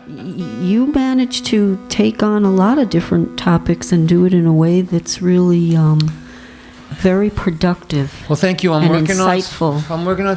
you manage to take on a lot of different topics and do it in a way that's really very productive. Well, thank you. I'm working on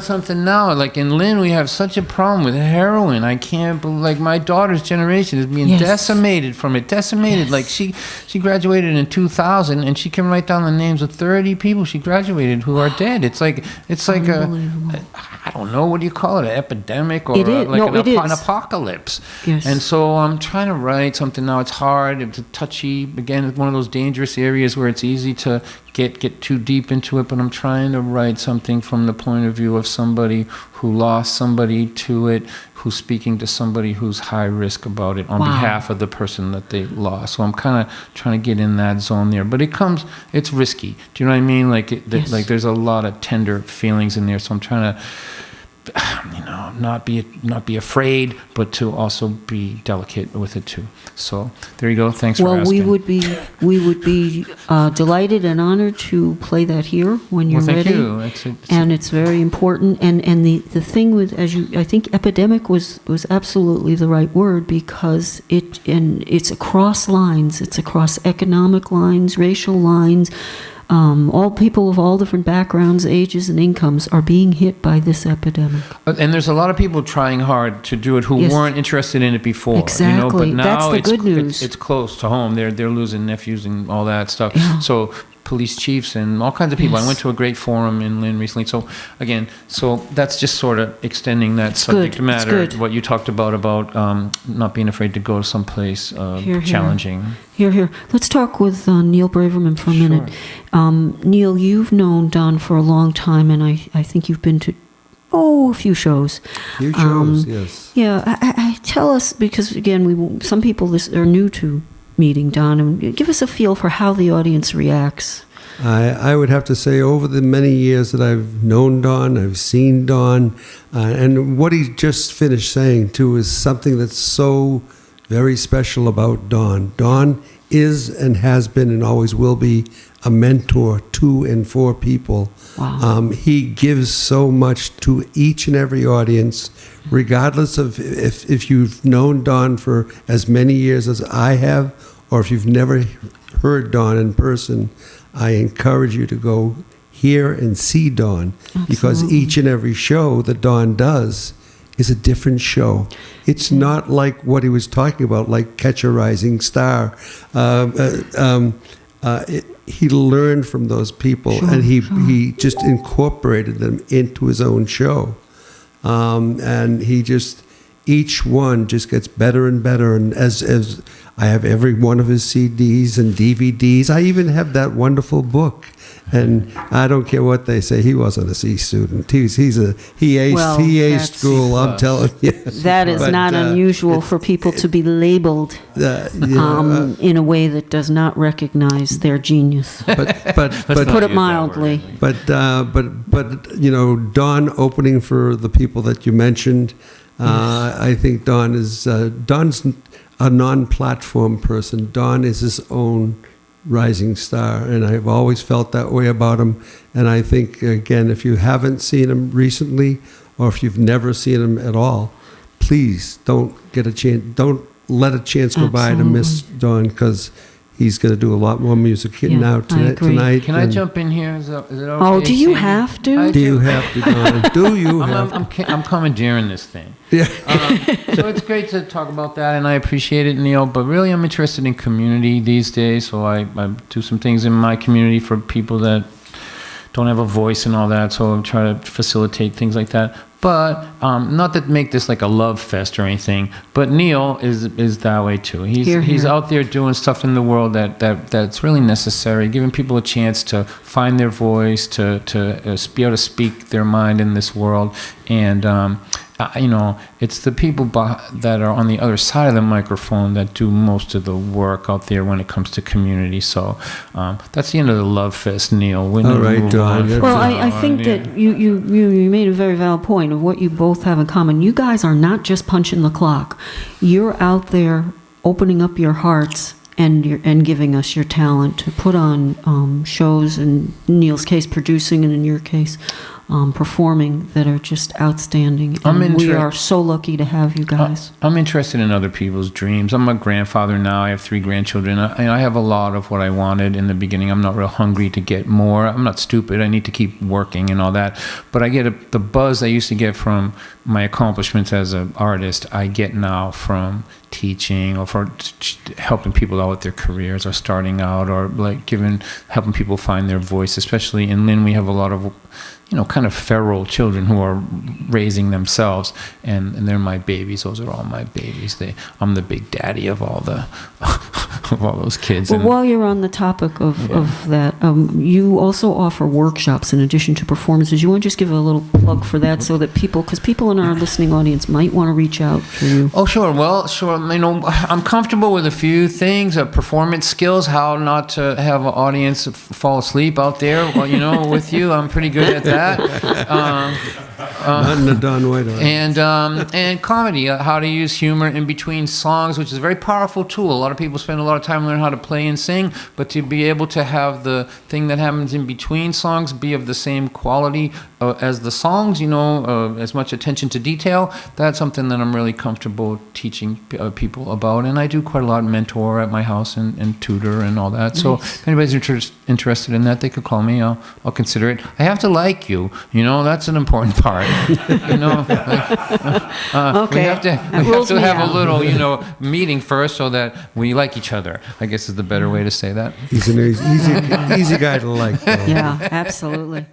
something now. Like in Lynn, we have such a problem with heroin. I can't believe, like, my daughter's generation is being decimated from it. Decimated. Yes. Like she graduated in 2000, and she can write down the names of 30 people she graduated who are dead. It's like I don't know, what do you call it? An epidemic or an apocalypse. Yes. And so I'm trying to write something now. It's hard. It's touchy. Again, it's one of those dangerous areas where it's easy to get too deep into it, but I'm trying to write something from the point of view of somebody who lost somebody to it, who's speaking to somebody who's high risk about it on behalf of the person that they lost. So I'm kind of trying to get in that zone there, but it's risky. Do you know what I mean? Like like there's a lot of tender feelings in there, so I'm trying to not be afraid, but to also be delicate with it too. So there you go. Thanks for asking. Well, we would be delighted and honored to play that here when you're ready. Thank you. And it's very important. And the thing with, I think epidemic was absolutely the right word, because it's across lines. It's across economic lines, racial lines. All people of all different backgrounds, ages, and incomes are being hit by this epidemic. And there's a lot of people trying hard to do it who weren't interested in it before. Exactly. But now that's the good news. It's close to home. They're losing nephews and all that stuff. Yeah. So police chiefs and all kinds of people. I went to a great forum in Lynn recently. So again, that's just sort of extending that subject matter. What you talked about not being afraid to go to someplace challenging. Here. Let's talk with Neil Braverman for a minute. Neil, you've known Don for a long time, and I think you've been to a few shows. Yes. Yeah, I tell us, because again, some people are new to meeting Don, and give us a feel for how the audience reacts. I would have to say, over the many years that I've known Don, I've seen Don, and what he just finished saying too is something that's so very special about Don. Don is and has been and always will be a mentor to and for people. Wow. He gives so much to each and every audience, regardless of if you've known Don for as many years as I have, or if you've never heard Don in person. I encourage you to go hear and see Don. Absolutely. Because each and every show that Don does is a different show. It's not like what he was talking about, like Catch a Rising Star. He learned from those people, and he just incorporated them into his own show. And each one just gets better and better. And as I have every one of his CDs and DVDs, I even have that wonderful book. And I don't care what they say. He wasn't a C student. He aced school. I'm telling you. That is not unusual for people to be labeled in a way that does not recognize their genius. But put it mildly. But Don opening for the people that you mentioned. I think Don's a non-platform person. Don is his own rising star, and I've always felt that way about him. And I think, again, if you haven't seen him recently, or if you've never seen him at all, please don't let a chance go by to miss Don, because he's going to do a lot more music now tonight. Can I jump in here? Is it okay? Oh, do you have to? Do you have to, Don? Do you have to? I'm commandeering this thing. Yeah. So it's great to talk about that, and I appreciate it, Neil. But really, I'm interested in community these days. So I do some things in my community for people that don't have a voice and all that. So I try to facilitate things like that. But not to make this like a love fest or anything, but Neil is that way too. He's out there doing stuff in the world that's really necessary, giving people a chance to find their voice, to be able to speak their mind in this world. And it's the people that are on the other side of the microphone that do most of the work out there when it comes to community. So that's the end of the love fest, Neil. All right, Don. Well, I think that you made a very valid point of what you both have in common. You guys are not just punching the clock. You're out there opening up your hearts and giving us your talent to put on shows, in Neil's case producing, and in your case performing that are just outstanding. I'm And we inter- are so lucky to have you guys. I'm interested in other people's dreams. I'm a grandfather now. I have 3 grandchildren. I have a lot of what I wanted in the beginning. I'm not real hungry to get more. I'm not stupid. I need to keep working and all that. But I get the buzz I used to get from my accomplishments as an artist, I get now from teaching or for helping people out with their careers or starting out or like helping people find their voice. Especially in Lynn, we have a lot of kind of feral children who are raising themselves, and they're my babies. Those are all my babies. I'm the big daddy of all of all those kids. Well, while you're on the topic of that, you also offer workshops in addition to performances. You want to just give a little plug for that so that because people in our listening audience might want to reach out to you. Oh, sure. Well, sure. I'm comfortable with a few things, performance skills, how not to have an audience fall asleep out there, with you. I'm pretty good at that. Not in the Don White art. And comedy, how to use humor in between songs, which is a very powerful tool. A lot of people spend a lot of time learning how to play and sing, but to be able to have the thing that happens in between songs be of the same quality as the songs, as much attention to detail, that's something that I'm really comfortable teaching people about. And I do quite a lot, mentor at my house and tutor and all that. Nice. So if anybody's interested in that, they could call me. I'll consider it. I have to like you. That's an important part. Okay. We have to have a little, meeting first so that we like each other, I guess is the better way to say that. He's an easy guy to like, though. Yeah, absolutely.